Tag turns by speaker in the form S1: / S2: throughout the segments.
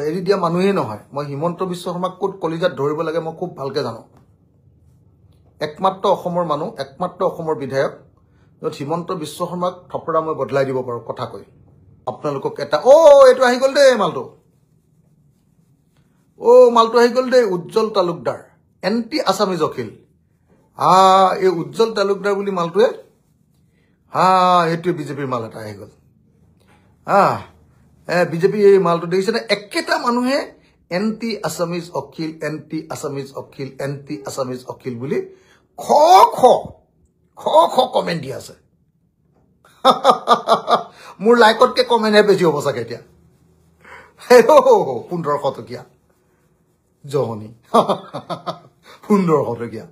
S1: এৰি দিয়া মানুহেই নহয় মই হিমন্ত বিশ্ব শৰ্মাক ক'ত কলিজাত ধৰিব লাগে মই খুব ভালকে জানো একমাত্ৰ অসমৰ মানুহ একমাত্ৰ অসমৰ বিধায়ক য'ত হিমন্ত বিশ্ব শৰ্মাক থপৰা মই বদলাই দিব পাৰোঁ কথা কৈ আপোনালোকক এটা এইটো আহি গ'ল দেই মালটো মালটো আহি গ'ল দেই উজ্জ্বল তালুকদাৰ এণ্টি আছামিজ অখিল এই উজ্জ্বল তালুকদাৰ বুলি মালটোৱে এইটোৱে বিজেপিৰ মাল এটা আহি গ'ল বিজেপি এই মালটো দেখিছেনে একেটা মানুহে anti Assamese Akhil anti Assamese Akhil anti Assamese Akhil বুলি খ কমেণ্ট দি আছে মোৰ লাইকতকে কমেণ্টহে বেছি হ'ব চাগে এতিয়া 1500 টকীয়া জহনী 1500 টকীয়া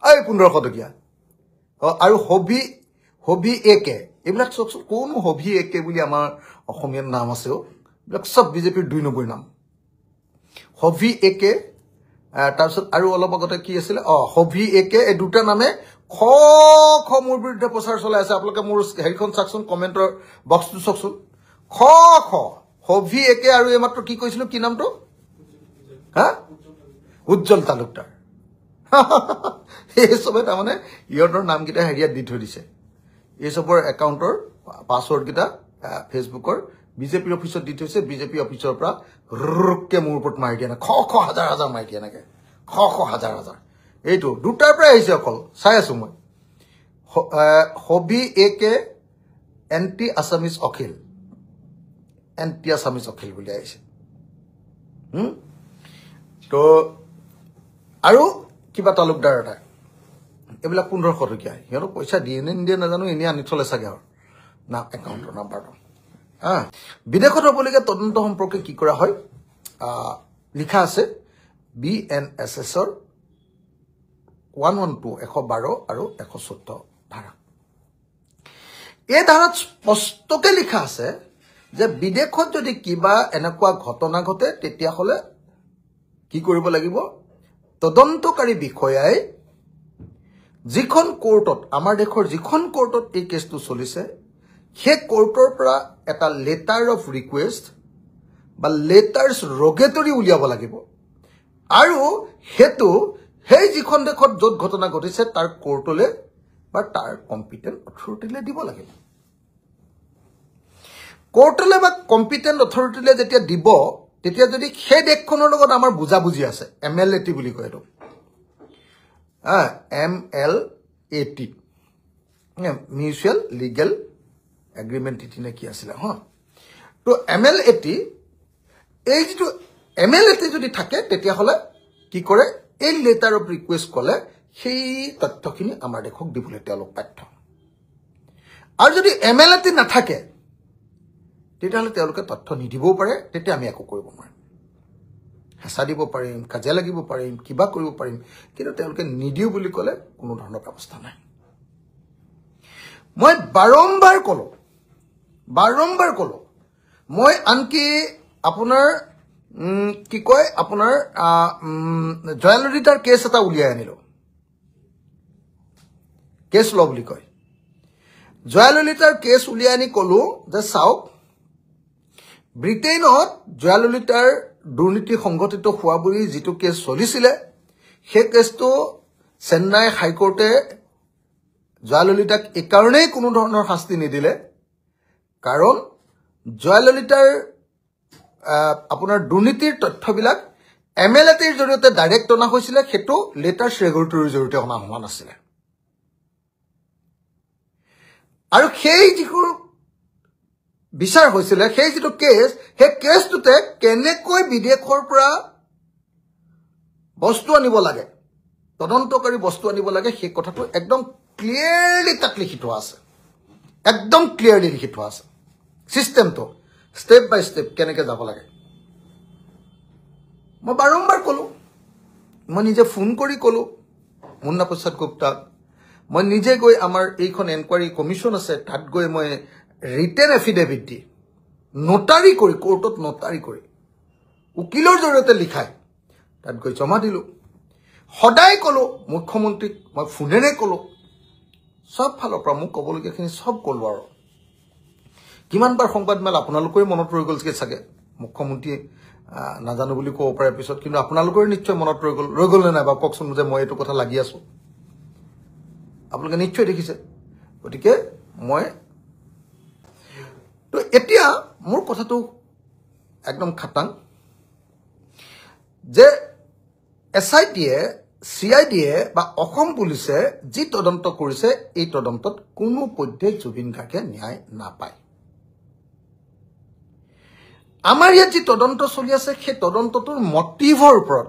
S1: এই 1500 টকীয়া আৰু হবি একে এইবিলাক চকচোন কোন হবি একে বুলি আমাৰ অসমীয়াৰ নাম আছে এইবিলাক সব বিজেপিৰ 2 নম্বৰ নাম হবি একে তাৰপিছত আৰু অলপ আগতে কি আছিল হবি একে এই দুটা নামে খ মোৰ বিৰুদ্ধে প্ৰচাৰ চলাই আছে আপোনালোকে মোৰ হেৰিখন চাকচোন কমেণ্টৰ বক্সটো চাকচোন খ হবি একে আৰু এইমাত্ৰ কি কৈছিলো কি নামটো উজ্জ্বল তালুকদাৰ এই চবে তাৰমানে ইহঁতৰ নামকেইটা হেৰিয়াত দি থৈ দিছে এই চবৰ একাউণ্টৰ পাছৱৰ্ডকেইটা ফেচবুকৰ বিজেপিৰ অফিচত দি থৈছে বিজেপি অফিচৰ পৰা ৰুককে মোৰ ওপৰত মাৰি দিয়া নাই খ হাজাৰ হাজাৰ মাৰি দিয়া এনেকে খ হাজাৰ হাজাৰ এইটো দুটাৰ পৰাই আহিছে অকল চাই আছো মই হবি একে এণ্টি আছামিজ অখিল বুলি আহিছে তো আৰু কিবা তালুকদাৰ এটা এইবিলাক 1500 টকীয়া সিহঁতক পইচা দিয়ে নে নিদিয়ে নাজানো এনেই আনি থলে চাগে আৰু না একাউণ্টৰ নাম্বাৰটো বিদেশত হ'বলগীয়া তদন্ত সম্পৰ্কে কি কৰা হয় লিখা আছে BNSSৰ 112 112 আৰু 114 ধাৰা এই ধাৰাত স্পষ্টকৈ লিখা আছে যে বিদেশত যদি কিবা এনেকুৱা ঘটনা ঘটে তেতিয়াহ'লে কি কৰিব লাগিব তদন্তকাৰী বিষয়াই যিখন কোৰ্টত আমাৰ দেশৰ যিখন কোৰ্টত এই কেছটো চলিছে সেই কোৰ্টৰ পৰা এটা লেটাৰ অফ ৰিকুৱেষ্ট বা লেটাৰ্ছ ৰগেটৰী উলিয়াব লাগিব আৰু হেতু সেই যিখন দেশত য'ত ঘটনা ঘটিছে তাৰ কোৰ্টলৈ বা তাৰ কম্পিটেণ্ট অথৰিটিলৈ দিব লাগিব কোৰ্টলৈ বা কম্পিটেণ্ট অথৰিটিলৈ যেতিয়া দিব তেতিয়া যদি সেই দেশখনৰ লগত আমাৰ বুজাবুজি আছে MLAT বুলি কয় এইটো MLAT মিউচুৱেল লিগেল এগ্ৰিমেণ্ট নে কি আছিলে তো MLAT এই যিটো MLAT যদি থাকে তেতিয়াহ'লে কি কৰে এই লেটাৰ অফ ৰিকুৱেষ্ট ক'লে সেই তথ্যখিনি আমাৰ দেশক দিবলৈ তেওঁলোক বাধ্য আৰু যদি MLAT নাথাকে তেতিয়াহ'লে তেওঁলোকে তথ্য নিদিবও পাৰে তেতিয়া আমি একো কৰিব নোৱাৰিম হেঁচা দিব পাৰিম কাজিয়া লাগিব পাৰিম কিবা কৰিব পাৰিম কিন্তু তেওঁলোকে নিদিও বুলি ক'লে কোনো ধৰণৰ ব্যৱস্থা নাই মই বাৰম্বাৰ ক'লো মই আনকি আপোনাৰ কি কয় আপোনাৰ জয়ললিতাৰ কেছ এটা উলিয়াই আনিলো কেছ ল বুলি কয় জয়ললিতাৰ কেছ উলিয়াই আনি ক'লো যে চাওক ব্ৰিটেইনত জয়ললিতাৰ দুৰ্নীতি সংঘটিত হোৱা বুলি যিটো কেছ চলিছিলে সেই কেছটো চেন্নাই হাইকোৰ্টে জয়ললিতাক এইকাৰণেই কোনো ধৰণৰ শাস্তি নিদিলে কাৰণ জয়ললিতাৰ আপোনাৰ দুৰ্নীতিৰ তথ্যবিলাক MLATৰ জৰিয়তে ডাইৰেক্ট অনা হৈছিলে সেইটো লেটাৰ্ছ ৰেগুলেটৰীৰ জৰিয়তে অনা হোৱা নাছিলে আৰু সেই যিটো বিচাৰ হৈছিলে সেই যিটো কেছ সেই কেছটোতে কেনেকৈ বিদেশৰ পৰা বস্তু আনিব লাগে তদন্তকাৰী বস্তু আনিব লাগে সেই কথাটো একদম ক্লিয়াৰলি তাত লিখি থোৱা আছে একদম ক্লিয়াৰলি লিখি থোৱা আছে সিস্টেমটো স্টেপ বাই স্টেপ কেনেকৈ যাব লাগে মই বাৰম্বাৰ ক'লো মই নিজে ফোন কৰি ক'লো মুন্না প্ৰসাদ গুপ্তাক মই নিজে গৈ আমাৰ এইখন এনকুৱাৰী কমিশ্যন আছে তাত গৈ মই ৰিটেন এফিডেভিট দি নোটাৰী কৰি কোৰ্টত নোটাৰী কৰি উকিলৰ জৰিয়তে লিখাই তাত গৈ জমা দিলো সদায় ক'লো মুখ্যমন্ত্ৰীক মই ফোনেৰে ক'লো সব ফালৰ পৰা মোক ক'বলগীয়াখিনি সব ক'লো আৰু কিমানবাৰ সংবাদ মেল আপোনালোকৰে মনত ৰৈ গ'ল চাগে মুখ্যমন্ত্ৰী নাজানো বুলি ক'ব পাৰে পিছত, কিন্তু আপোনালোকৰ নিশ্চয় মনত ৰৈ গ'ল নে নাই বাৰু কওকচোন যে মই এইটো কথা লাগি আছো। আপোনালোকে নিশ্চয় দেখিছে। গতিকে মই তো এতিয়া মোৰ কথাটো একদম খাটাং যে SIT-য়ে CID-য়ে বা অসম পুলিচে যি তদন্ত কৰিছে এই তদন্তত কোনো পধ্যে জুবিন গাৰ্গে ন্যায় নাপায়। আমাৰ ইয়াত যি তদন্ত চলি আছে সেই তদন্তটোৰ মটিভৰ ওপৰত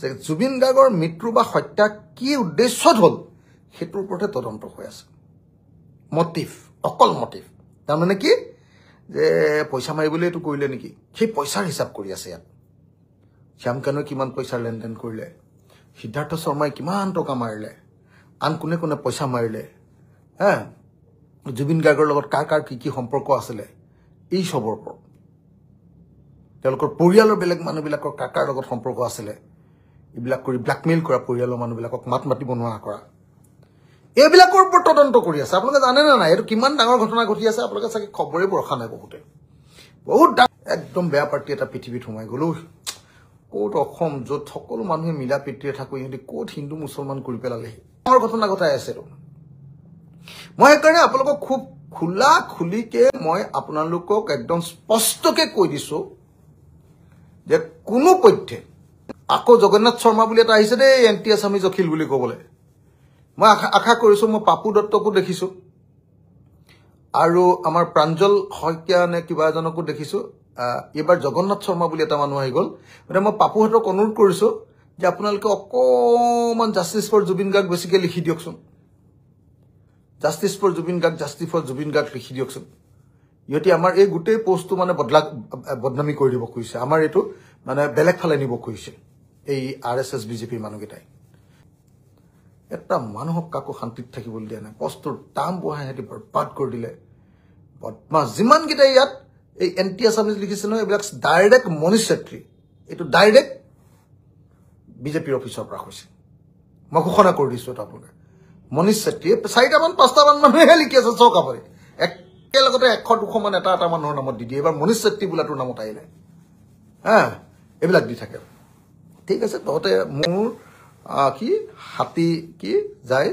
S1: যে জুবিন গাৰ্গৰ মৃত্যু বা হত্যা কি উদ্দেশ্যত হ'ল সেইটোৰ ওপৰতে তদন্ত হৈ আছে। মটিভ, অকল মটিভ। তাৰমানে কি যে পইচা মাৰিবলৈ এইটো কৰিলে নেকি, সেই পইচাৰ হিচাপ কৰি আছে ইয়াত। শ্যাম কানুৱে কিমান পইচাৰ লেনদেন কৰিলে, সিদ্ধাৰ্থ শৰ্মাই কিমান টকা মাৰিলে, আন কোনে কোনে পইচা মাৰিলে, জুবিন গাৰ্গৰ লগত কাৰ কাৰ কি সম্পৰ্ক আছিলে, এই চবৰ ওপৰত তেওঁলোকৰ পৰিয়ালৰ বেলেগ মানুহবিলাকৰ কাৰ কাৰ লগত সম্পৰ্ক আছিলে, এইবিলাক কৰি ব্লেকমেইল কৰা, পৰিয়ালৰ মানুহবিলাকক মাত মাতিব নোৱাৰা কৰা, এইবিলাকৰ ওপৰত তদন্ত কৰি আছে। আপোনালোকে জানে নে নাই এইটো কিমান ডাঙৰ ঘটনা ঘটি আছে? আপোনালোকে চাগে খবৰে ৰখা নাই। বহুত একদম বেয়া পাৰ্টি এটা পৃথিৱীত সোমাই গ'লো। ক'ত অসম, য'ত সকলো মানুহে মিলা প্ৰীতিৰে থাকো, ইহঁতে ক'ত হিন্দু মুছলমান কৰি পেলালেহি ডাঙৰ ঘটনা ঘটাই আছে। মই সেইকাৰণে আপোনালোকক খুব খোলা খুলিকে মই আপোনালোকক একদম স্পষ্টকে কৈ দিছো যে কোনো পধ্যে আকৌ জগন্নাথ শৰ্মা বুলি এটা আহিছে দেই এণ্টি আছামিজ অখিল বুলি ক'বলৈ। মই আশা কৰিছো মই পাপু দত্তকো দেখিছো আৰু আমাৰ প্ৰাঞ্জল শইকীয়া নে কিবা এজনকো দেখিছো। এইবাৰ জগন্নাথ শৰ্মা বুলি এটা মানুহ আহি গ'ল। গতিকে মই পাপুহঁতক অনুৰোধ কৰিছো যে আপোনালোকে অকণমান জাষ্টিছ ফৰ জুবিন গাৰ্গ বেছিকৈ লিখি দিয়কচোন। Justice for Zubeen Garg, justice for Zubeen Garg লিখি দিয়কচোন। ইহঁতে আমাৰ এই গোটেই পোষ্টটো মানে বদনামী কৰি দিব খুজিছে, আমাৰ এইটো মানে বেলেগ ফালে নিব খুজিছে এই RSS BJPৰ মানুহকেইটাই। এটা মানুহক কাকো শান্তিত থাকিবলৈ দিয়া নাই, পষ্টৰ দাম বঢ়াই সিহঁতি বৰবাদ কৰি দিলে। বদমাছ যিমানকেইটা ইয়াত এই এণ্টি আছামিজ লিখিছে নহয়, এইবিলাক ডাইৰেক্ট মনীষ ছেত্ৰী, এইটো ডাইৰেক্ট বিজেপিৰ অফিচৰ পৰা হৈছে। মই ঘোষণা কৰি দিছো এটা আপোনালোকে। মনীষ ছেত্ৰীয়ে 4টামান 5টামান মানুহে লিখি আছে চক আপুনি, একেলগতে 100-200 মান এটা মানুহৰ নামত দি দিয়ে। এবাৰ মনীষ ছেত্ৰী বোলাটোৰ নামত আহিলে এইবিলাক দি থাকে। ঠিক আছে, তহঁতে মোৰ কি হাতী কি যায়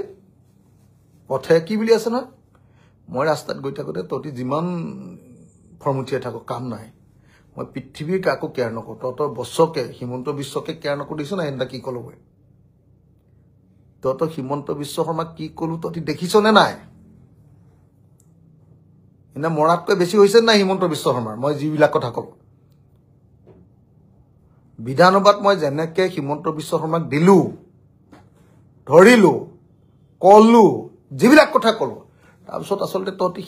S1: পথে কি বুলি আছে নহয়, মই ৰাস্তাত গৈ থাকোঁতে তহঁতি যিমান ফৰ্মুঠিয়াই থাকো কাম নাই। মই পৃথিৱীৰ কাকো কেয়াৰ নকৰোঁ, তহঁতৰ বছকে হিমন্ত বিশ্বকে কেয়াৰ নকৰোঁ। দেখিছ নাই এনে কি ক'লো মই, তহঁতৰ হিমন্ত বিশ্ব শৰ্মাক কি ক'লো তহঁতি দেখিছ নে নাই? এনে মৰাতকৈ বেছি হৈছে নাই হিমন্ত বিশ্ব শৰ্মাৰ? মই যিবিলাক কথা ক'লো বিধানসভাত মই যেনেকে হিমন্ত বিশ্ব শৰ্মাক দিলো, ধৰিলো, কলো, যিবিলাক কথা ক'লো, তাৰপিছত আচলতে তহঁতি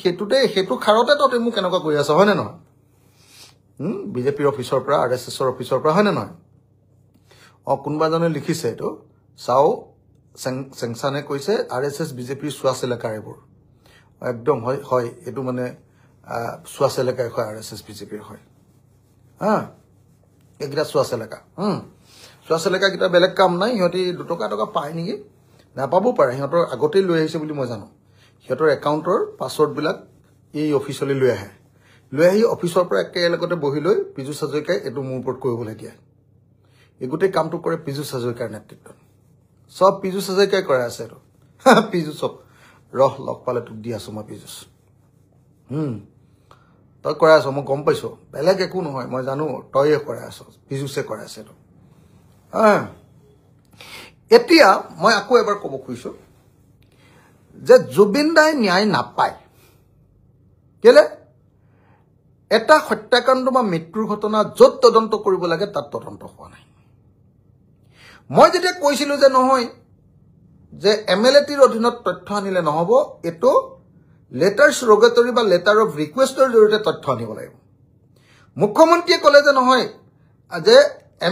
S1: সেইটো খাৰতে তহঁতি মোক কেনেকুৱা কৰি আছ, হয়নে নহয়? বিজেপিৰ অফিচৰ পৰা, RSSৰ অফিচৰ পৰা, হয়নে নহয়? কোনোবা এজনে লিখিছে এইটো চাও, চেংচানে কৈছে RSS বিজেপিৰ চোৱাচ এলেকাৰ এইবোৰ। একদম হয় হয়, এইটো মানে চোৱাচ এলেকাই হয়, RSS বিজেপিৰ হয়। এইকেইটা চোৱাচ এলেকা, চোৱাচ এলেকাকেইটা বেলেগ কাম নাই। সিহঁতি 2 টকা পায় নেকি, নাপাবও পাৰে। সিহঁতৰ আগতেই লৈ আহিছে বুলি মই জানো। সিহঁতৰ একাউণ্টৰ পাছৱৰ্ডবিলাক এই অফিচলৈ লৈ আহি অফিচৰ পৰা একেলগতে বহি লৈ পীযুষ হাজৰিকাই এইটো মোৰ ওপৰত কৰিবলৈ দিয়ে। এই গোটেই কামটো কৰে পীযুষ হাজৰিকাৰ নেতৃত্বত, চব পীযুষ হাজৰিকাই কৰাই আছে এইটো। পীযুষক লগ পালে তোক দি আছো মই পীযুষ, তই কৰাই আছ, মই গম পাইছো, বেলেগ একো নহয়, মই জানো তইয়ে কৰাই আছ, পীযুষে কৰাই আছে এইটো। এতিয়া মই আকৌ এবাৰ ক'ব খুজিছো যে জুবিন দাই ন্যায় নাপায়। কেলে? এটা হত্যাকাণ্ড বা মৃত্যুৰ ঘটনা য'ত তদন্ত কৰিব লাগে তাত তদন্ত হোৱা নাই। মই যেতিয়া কৈছিলো যে নহয় যে MLATৰ অধীনত তথ্য আনিলে নহ'ব, এইটো লেটাৰ চুৰগেটৰী বা লেটাৰ অফ ৰিকুৱেষ্টৰ জৰিয়তে তথ্য আনিব লাগিব। মুখ্যমন্ত্ৰীয়ে ক'লে যে নহয় যে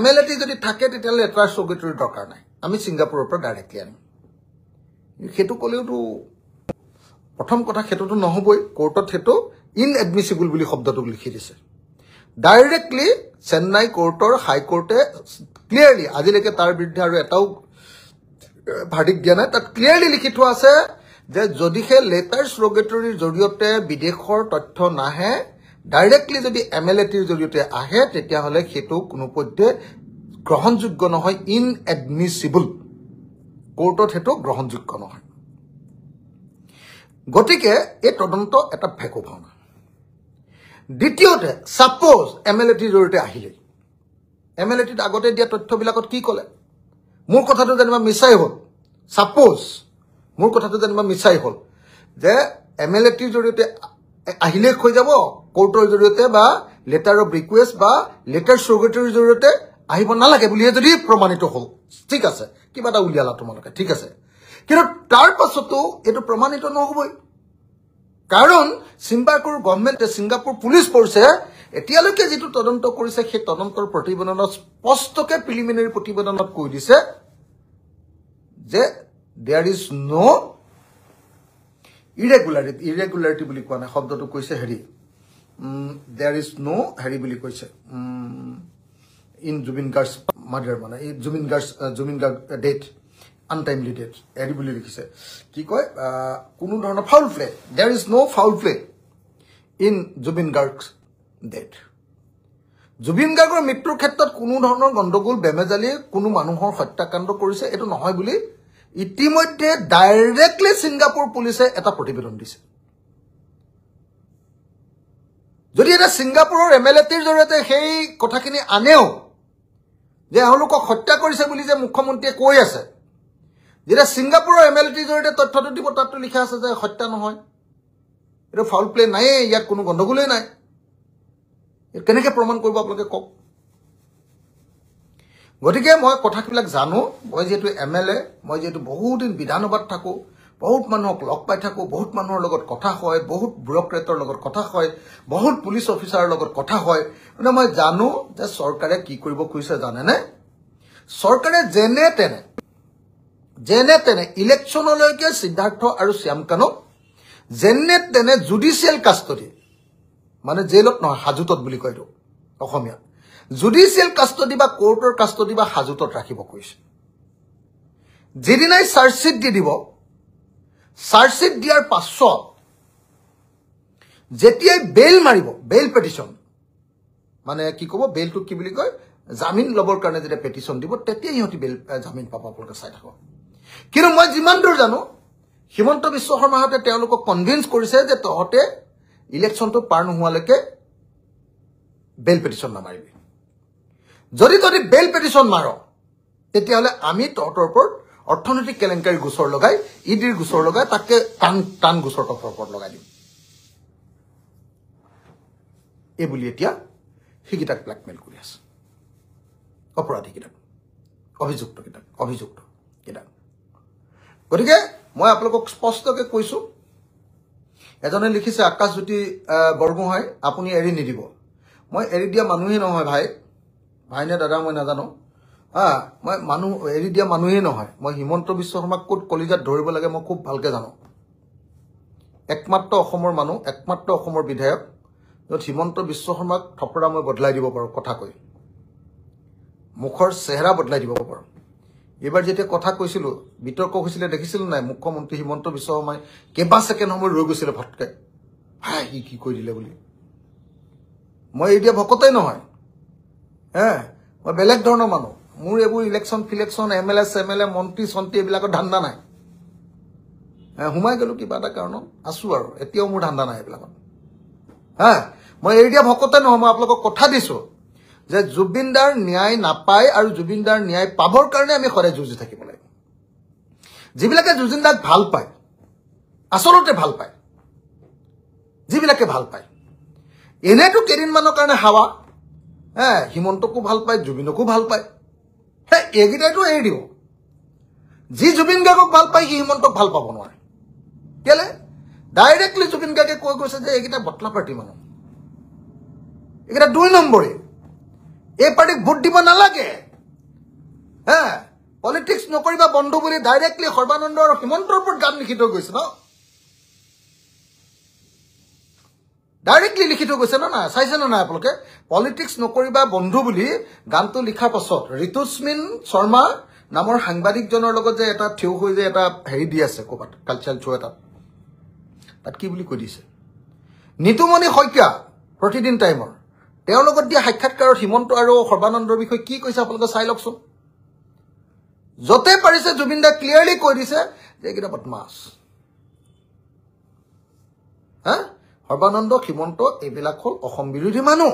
S1: MLAT যদি থাকে তেতিয়াহ'লে লেটাৰ চুৰগেটৰীৰ দৰকাৰ নাই, আমি ছিংগাপুৰৰ পৰা ডাইৰেক্টলি আনিম। সেইটো ক'লেওতো প্ৰথম কথা সেইটোতো নহ'বই, কোৰ্টত সেইটো ইনএডমিছিবল বুলি শব্দটোক লিখি দিছে। ডাইৰেক্টলি চেন্নাই কোৰ্টৰ হাইকোৰ্টে ক্লিয়াৰলি, আজিলৈকে তাৰ বিৰুদ্ধে আৰু এটাও ভাৰ্ডিক্ট দিয়া নাই, তাত ক্লিয়াৰলি লিখি থোৱা আছে যে যদিহে লেটাৰ চুৰগেটৰীৰ জৰিয়তে বিদেশৰ তথ্য নাহে ডাইৰেক্টলি যদি MLA-টিৰ জৰিয়তে আহে তেতিয়াহ'লে সেইটো কোনোপধ্যে গ্ৰহণযোগ্য নহয়, ইনএডমিছিবল। কোৰ্টত সেইটো গ্ৰহণযোগ্য নহয়। গতিকে এই তদন্ত এটা ভেকু ভাওনা। দ্বিতীয়তে সাপোজ MLA-টিৰ জৰিয়তে আহিলে MLA-টিত আগতে দিয়া তথ্যবিলাকত কি ক'লে? মোৰ কথাটো যেনিবা মিছাই হ'ল। সাপোজ মোৰ কথাটো যেনিবা মিছাই হ'ল যে MLA-টিৰ জৰিয়তে আহিলে হৈ যাব, কোৰ্টৰ জৰিয়তে বা লেটাৰ অফ ৰিকুৱেষ্ট বা লেটাৰ চৌগেটৰ জৰিয়তে আহিব নালাগে বুলিয়ে যদি প্ৰমাণিত হ'ল, ঠিক আছে, কিবা এটা উলিয়ালা তোমালোকে, ঠিক আছে। কিন্তু তাৰ পাছতো এইটো প্ৰমাণিত নহ'বই, কাৰণ ছিংগাপুৰ পুলিচ ফৰ্চে এতিয়ালৈকে যিটো তদন্ত কৰিছে সেই তদন্তৰ প্ৰতিবেদনত স্পষ্টকৈ প্ৰিলিমিনাৰী প্ৰতিবেদনত কৈ দিছে যে দেয়াৰ ইজ নো ইৰেগুলাৰিটি বুলি কোৱা নাই, শব্দটো কৈছে হেৰি, দেয়াৰ ইজ নো হেৰি বুলি কৈছে ইন জুবিন গাৰ্গছ মাৰ্ডাৰ, মানে এই Zubeen Garg death, untimely death হেৰি বুলি লিখিছে। কি কয়, কোনো ধৰণৰ foul play, there is no foul play in Zubeen Garg's death. Zubeen গাৰ্গৰ মৃত্যুৰ ক্ষেত্ৰত কোনো ধৰণৰ গণ্ডগোল, বেমেজালি, কোনো মানুহৰ হত্যাকাণ্ড কৰিছে এইটো নহয় বুলি ইতিমধ্যে ডাইৰেক্টলি ছিংগাপুৰ পুলিচে এটা প্ৰতিবেদন দিছে। যদি এটা ছিংগাপুৰৰ MLA-টিৰ জৰিয়তে সেই কথাখিনি আনেও যে এওঁলোকক হত্যা কৰিছে বুলি যে মুখ্যমন্ত্ৰীয়ে কৈ আছে, যেতিয়া ছিংগাপুৰৰ MLA-টিৰ জৰিয়তে তথ্যটো দিব তাততো লিখা আছে যে হত্যা নহয়, এইটো ফাউল প্লে নায়েই, ইয়াত কোনো গণ্ডগোলেই নাই, কেনেকৈ প্ৰমাণ কৰিব আপোনালোকে কওক? গতিকে মই কথাবিলাক জানো, মই যিহেতু MLA, মই যিহেতু বহুত দিন বিধানসভাত থাকোঁ, বহুত মানুহক লগ পাই থাকোঁ, বহুত মানুহৰ লগত কথা হয়, বহুত ব্যুৰ'ক্ৰেটৰ লগত কথা হয়, বহুত পুলিচ অফিচাৰৰ লগত কথা হয়, মানে মই জানো যে চৰকাৰে কি কৰিব খুজিছে জানেনে? চৰকাৰে যেনে তেনে ইলেকশ্যনলৈকে সিদ্ধাৰ্থ আৰু শ্যামকানক যেনে তেনে জুডিচিয়েল কাষ্টডি, মানে জেলত নহয়, হাজোতত বুলি কয় এইটো অসমীয়া, জুডিচিয়েল কাষ্টডি বা কোৰ্টৰ কাষ্টডি বা হাজোতত ৰাখিব কৈছে। যিদিনাই চাৰ্জশ্বিট দি দিব, চাৰ্জশ্বিট দিয়াৰ পাছত যেতিয়াই বেইল মাৰিব, বেইল পেটিশ্যন, মানে কি ক'ব, বেইলটো কি বুলি কয়, জামিন ল'বৰ কাৰণে যেতিয়া পেটিশ্যন দিব তেতিয়াই সিহঁতি জামিন পাব, আপোনালোকে চাই থাকক। কিন্তু মই যিমান দূৰ জানো হিমন্ত বিশ্ব শৰ্মাহঁতে তেওঁলোকক কনভিন্স কৰিছে যে তহঁতে ইলেকশ্যনটো পাৰ নোহোৱালৈকে বেইল পেটিশ্যন নামাৰিবি, যদি তহঁতি বেইল পেটিশ্যন মাৰ তেতিয়াহ'লে আমি তহঁতৰ ওপৰত অৰ্থনৈতিক কেলেংকাৰী গোচৰ লগাই, ইডিৰ গোচৰ লগাই, তাকে টান গোচৰ তহঁতৰ ওপৰত লগাই দিম, এইবুলি এতিয়া সেইকেইটাক ব্লেকমেইল কৰি আছে, অপৰাধীকেইটাক, অভিযুক্ত কেইটাক। গতিকে মই আপোনালোকক স্পষ্টকৈ কৈছোঁ, এজনে লিখিছে আকাশজ্যোতি বৰগোহাঁই, আপুনি এৰি নিদিব। মই এৰি দিয়া মানুহেই নহয় ভাই নে দাদা মই নাজানো, মই মানুহ এৰি দিয়া মানুহেই নহয়। মই হিমন্ত বিশ্ব শৰ্মাক ক'ত কলিজাত ধৰিব লাগে মই খুব ভালকৈ জানো। একমাত্ৰ অসমৰ মানুহ, একমাত্ৰ অসমৰ বিধায়ক, য'ত হিমন্ত বিশ্ব শৰ্মাক থপৰা মই বদলাই দিব পাৰোঁ, কথা কৈ মুখৰ চেহেৰা বদলাই দিব পাৰোঁ। এইবাৰ যেতিয়া কথা কৈছিলোঁ, বিতৰ্ক হৈছিলে, দেখিছিলোঁ নাই মুখ্যমন্ত্ৰী হিমন্ত বিশ্ব শৰ্মাই কেইবা ছেকেণ্ড সময় ৰৈ গৈছিলে ভটকে, সি কি কৈ দিলে বুলি। মই এৰি দিয়া ভকতেই নহয়, মই বেলেগ ধৰণৰ মানুহ, মোৰ এইবোৰ ইলেকশ্যন ফিলেকশ্যন, MLA চেমএলএ, মন্ত্ৰী চন্ত্ৰী এইবিলাকৰ ধান্দা নাই। সোমাই গ'লোঁ কিবা এটা কাৰণত, আছোঁ আৰু এতিয়াও মোৰ ধান্দা নাই এইবিলাকত। মই এৰি দিয়া ভকতে নহয়, মই আপোনালোকক কথা দিছোঁ যে জুবিনদাৰ ন্যায় নাপায় আৰু জুবিনদাৰ ন্যায় পাবৰ কাৰণে আমি সদায় যুঁজি থাকিব লাগিব। যিবিলাকে জুবিনদাক ভাল পায়, আচলতে ভাল পায়, যিবিলাকে ভাল পায়, এনেতো কেইদিনমানৰ কাৰণে হাৱা, হিমন্তকো ভাল পায়, জুবিনকো ভাল পায়, এইকেইটাইতো এৰি দিব। যি জুবিন গাৰ্গক ভাল পায় সি হিমন্তক ভাল পাব নোৱাৰে, কেলে? ডাইৰেক্টলি জুবিন গাৰ্গে কৈ গৈছে যে এইকেইটা বটলা পাৰ্টি মানুহ, এইকেইটা 2 নম্বৰী, এই পাৰ্টিক ভোট দিব নালাগে, পলিটিক্স নকৰিবা বন্ধু বুলি ডাইৰেক্টলি সৰ্বানন্দ আৰু হিমন্তৰ ওপৰত গান লিখি থৈ গৈছে ন, ডাইৰেক্টলি লিখি থৈ গৈছে না, চাইছে না নাই আপোনালোকে? পলিটিক্স নকৰিবা বন্ধু বুলি গানটো লিখাৰ পাছত ঋতুস্মিন শৰ্মা নামৰ সাংবাদিকজনৰ লগত যে এটা থিয় হৈ যে এটা হেৰি দি আছে ক'ৰবাত কালচাৰেল শ্ব' এটাত, তাত কি বুলি কৈ দিছে, নিতুমণি শইকীয়া প্ৰতিদিন টাইমৰ তেওঁৰ লগত দিয়া সাক্ষাৎকাৰত হিমন্ত আৰু সৰ্বানন্দৰ বিষয়ে কি কৈছে আপোনালোকে চাই লওকচোন যতে পাৰিছে জুবিন দা ক্লিয়াৰলি কৈ দিছে যে এইকেইটা বদমাছ সৰ্বানন্দ হিমন্ত এইবিলাক হ'ল অসম বিৰোধী মানুহ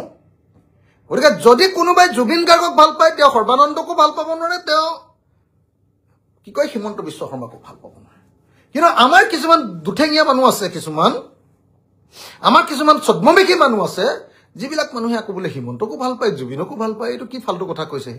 S1: গতিকে যদি কোনোবাই জুবিন গাৰ্গক ভাল পায় তেওঁ সৰ্বানন্দকো ভাল পাব নোৱাৰে তেওঁ কি কয় হিমন্ত বিশ্ব শৰ্মাকো ভাল পাব নোৱাৰে কিন্তু আমাৰ কিছুমান দুঠেঙীয়া মানুহ আছে কিছুমান আমাৰ কিছুমান ছদ্মবেশী মানুহ আছে যিবিলাক মানুহে আকৌ বোলে হিমন্তকো ভাল পায় জুবিনকো ভাল পায় এইটো কি ফাল্টু কথা কৈছে